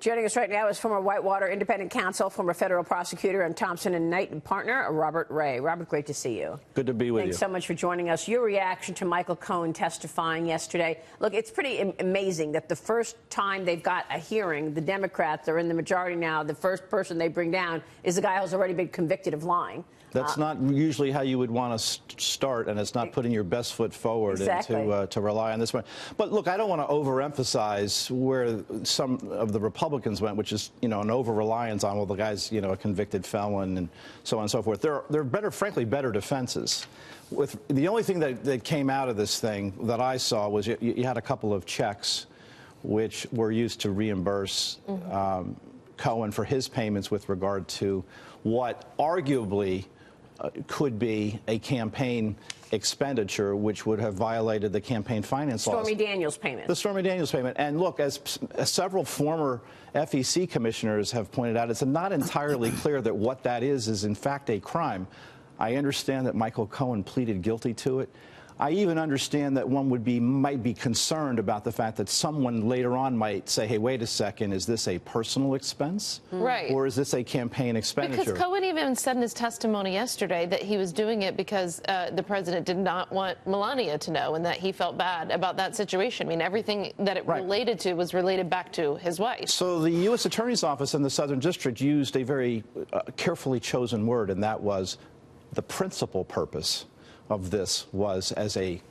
Joining us right now is former Whitewater independent counsel, former federal prosecutor, and Thompson and Knight partner, Robert Ray. Robert, great to see you. Good to be with you. Thanks so much for joining us. Your reaction to Michael Cohen testifying yesterday. Look, it's pretty amazing that the first time they've got a hearing, the Democrats are in the majority now. The first person they bring down is the guy who's already been convicted of lying. That's not usually how you would want to start, and it's not putting your best foot forward to rely on this one. But look, I don't want to overemphasize where some of the Republicans went, which is, an over-reliance on, well, the guy's, a convicted felon and so on and so forth. There are better, frankly, better defenses. The only thing that came out of this thing that I saw was you had a couple of checks which were used to reimburse Cohen for his payments with regard to what arguably could be a campaign expenditure, which would have violated the campaign finance laws. Stormy Daniels payment. The Stormy Daniels payment. And look, as several former FEC commissioners have pointed out, it's not entirely clear that what that is in fact a crime. I understand that Michael Cohen pleaded guilty to it. I even understand that one might be concerned about the fact that someone later on might say, hey, wait a second, is this a personal expense? Right. Or is this a campaign expenditure? Because Cohen even said in his testimony yesterday that he was doing it because the president did not want Melania to know, and that he felt bad about that situation. I mean, everything that it related to was related back to his wife. So the U.S. Attorney's Office in the Southern District used a very carefully chosen word, and that was the principal purpose of this was as a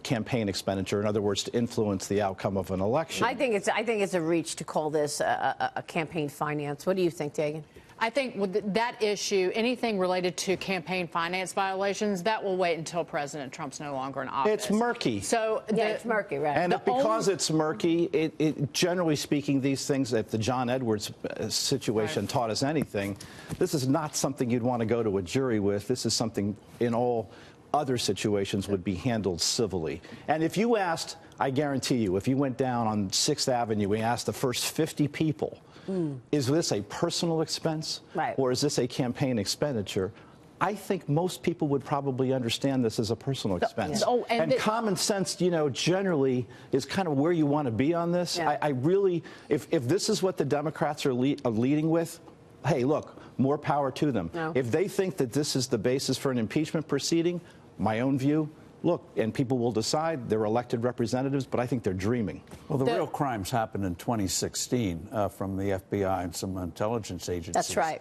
campaign expenditure. In other words, to influence the outcome of an election. I think it's a reach to call this a campaign finance. What do you think, Dagan? I think with that issue, anything related to campaign finance violations, that will wait until President Trump's no longer in office. It's murky. So it's murky, right? And because it's murky, it generally speaking, these things, if the John Edwards situation taught us anything, this is not something you'd want to go to a jury with. This is something in all other situations would be handled civilly. And if you asked, I guarantee you, if you went down on 6th Avenue and asked the first 50 people, is this a personal expense or is this a campaign expenditure? I think most people would probably understand this as a personal expense. And common sense, generally is kind of where you want to be on this. I really, if this is what the Democrats are leading with, hey, look, more power to them. If they think that this is the basis for an impeachment proceeding, my own view, look, and people will decide, they're elected representatives, but I think they're dreaming. Well, the real crimes happened in 2016 from the FBI and some intelligence agencies. That's right.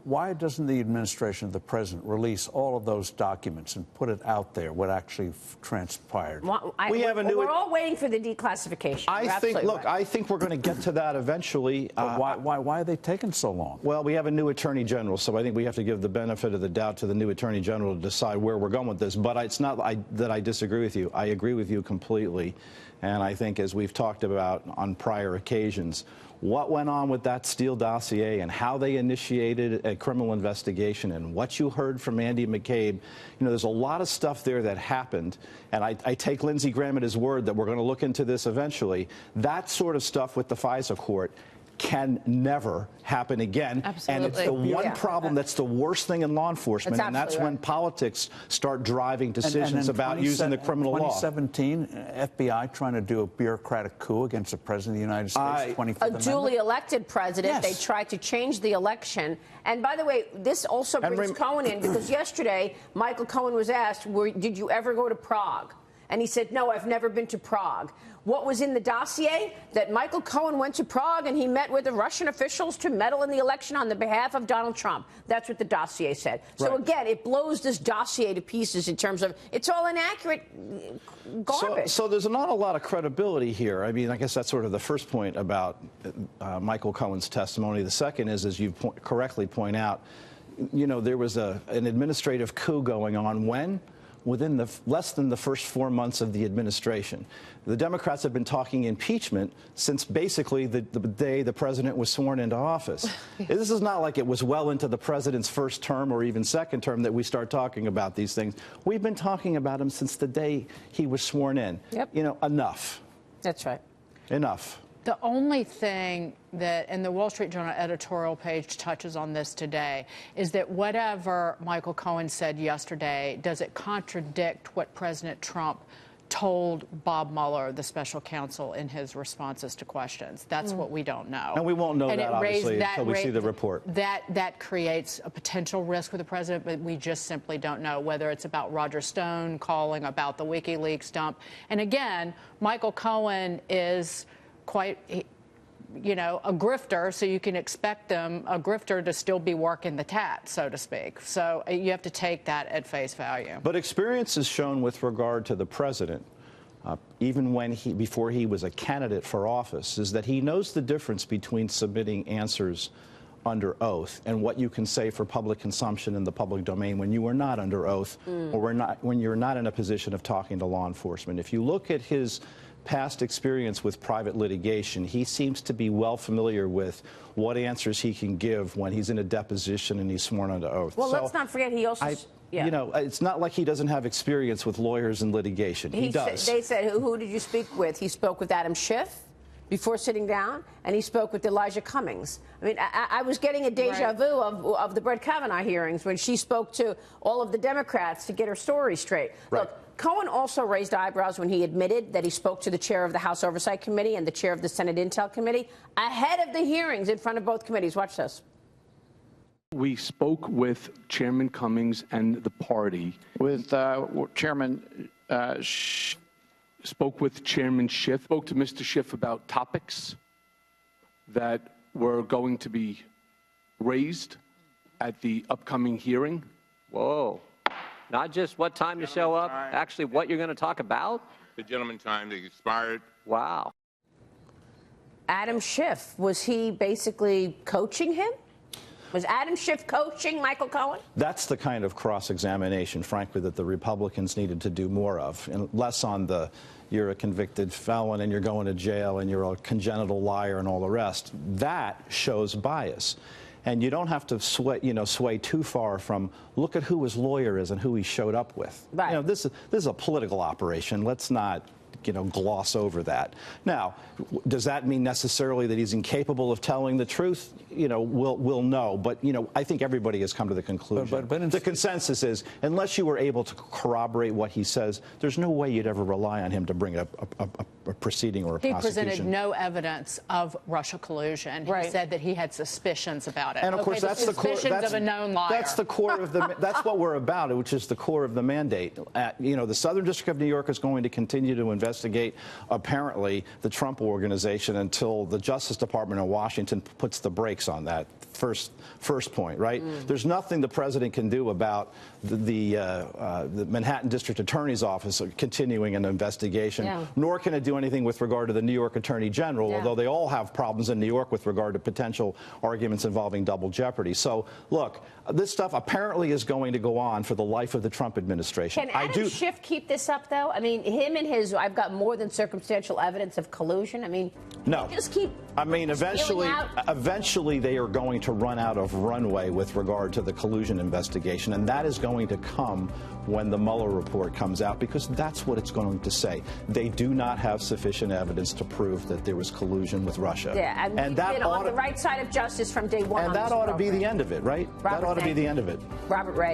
Why doesn't the administration of the president release all of those documents and put it out there, what actually transpired? We're all waiting for the declassification. I think we're going to get to that eventually. But why are they taking so long? Well, we have a new attorney general, so I think we have to give the benefit of the doubt to the new attorney general to decide where we're going with this. But it's not that I disagree with you. I agree with you completely. And I think, as we've talked about on prior occasions, what went on with that Steele dossier and how they initiated a criminal investigation and what you heard from Andy McCabe, there's a lot of stuff there that happened. And I take Lindsey Graham at his word that we're going to look into this eventually. That sort of stuff with the FISA court can never happen again. Absolutely. And it's the one problem that's the worst thing in law enforcement, and that's when politics start driving decisions about using the criminal law. 2017, FBI trying to do a bureaucratic coup against the President of the United States. 25th a duly elected president. They tried to change the election. And by the way, this also brings Cohen in, because yesterday Michael Cohen was asked, did you ever go to Prague? And he said, no, I've never been to Prague. What was in the dossier? That Michael Cohen went to Prague and he met with the Russian officials to meddle in the election on the behalf of Donald Trump. That's what the dossier said. So again, it blows this dossier to pieces in terms of it's all inaccurate garbage. So there's not a lot of credibility here. I mean, I guess that's sort of the first point about Michael Cohen's testimony. The second is, as you correctly point out, there was an administrative coup going on when? Within less than the first 4 months of the administration. The Democrats have been talking impeachment since basically the day the president was sworn into office. This is not like it was well into the president's first term or even second term that we start talking about these things. We've been talking about him since the day he was sworn in. Enough. That's right. Enough. The only thing that, and the Wall Street Journal editorial page touches on this today, is that whatever Michael Cohen said yesterday, does it contradict what President Trump told Bob Mueller, the special counsel, in his responses to questions. That's what we don't know. And we won't know that, obviously, until we see the report. That creates a potential risk with the president, but we just simply don't know, whether it's about Roger Stone calling about the WikiLeaks dump. And again, Michael Cohen is quite, you know, a grifter, so you can expect a grifter to still be working the tat, so to speak. So you have to take that at face value. But experience is shown with regard to the president, even before he was a candidate for office, is that he knows the difference between submitting answers under oath and what you can say for public consumption in the public domain when you are not under oath or when you're not in a position of talking to law enforcement. If you look at his past experience with private litigation, he seems to be well familiar with what answers he can give when he's in a deposition and he's sworn under oath. Well, let's not forget he also... You know, it's not like he doesn't have experience with lawyers and litigation. He does. They said, who did you speak with? He spoke with Adam Schiff before sitting down, and he spoke with Elijah Cummings. I mean, I was getting a deja vu of the Brett Kavanaugh hearings when she spoke to all of the Democrats to get her story straight. Right. Look, Cohen also raised eyebrows when he admitted that he spoke to the chair of the House Oversight Committee and the chair of the Senate Intel Committee ahead of the hearings in front of both committees. Watch this. We spoke with Chairman Cummings and the party. With Chairman Spoke with Chairman Schiff. Spoke to Mr. Schiff about topics that were going to be raised at the upcoming hearing. Whoa. Not just what time to show up, actually what you're going to talk about? The gentleman's time expired. Wow. Adam Schiff, was he basically coaching him? Was Adam Schiff coaching Michael Cohen? That's the kind of cross-examination, frankly, that the Republicans needed to do more of, and less on the you're a convicted felon and you're going to jail and you're a congenital liar and all the rest. That shows bias. And you don't have to sway too far from look at who his lawyer is and who he showed up with. Right. You know, this is a political operation. Let's not gloss over that. Now, does that mean necessarily that he's incapable of telling the truth? We'll know. But, I think everybody has come to the conclusion. But the consensus is, unless you were able to corroborate what he says, there's no way you'd ever rely on him to bring a proceeding or a prosecution. He presented no evidence of Russia collusion. He said that he had suspicions about it. And of course, that's the core. Suspicions of a known liar. That's the core of the. That's what we're about, which is the core of the mandate. The Southern District of New York is going to continue to investigate, apparently, the Trump Organization until the Justice Department in Washington puts the brakes on that. First point, right? There's nothing the president can do about the Manhattan District Attorney's Office continuing an investigation, nor can it do anything with regard to the New York Attorney General, although they all have problems in New York with regard to potential arguments involving double jeopardy. So, look, this stuff apparently is going to go on for the life of the Trump administration. Can Adam Schiff keep this up, though? I mean, him and his, I've got more than circumstantial evidence of collusion. I mean, no. Just keep. I mean, eventually they are going to run out of runway with regard to the collusion investigation, and that is going to come when the Mueller report comes out, because that's what it's going to say. They do not have sufficient evidence to prove that there was collusion with Russia. Yeah, and that on the right side of justice from day one. And that ought to be the end of it, right? That ought to be the end of it. Robert Ray.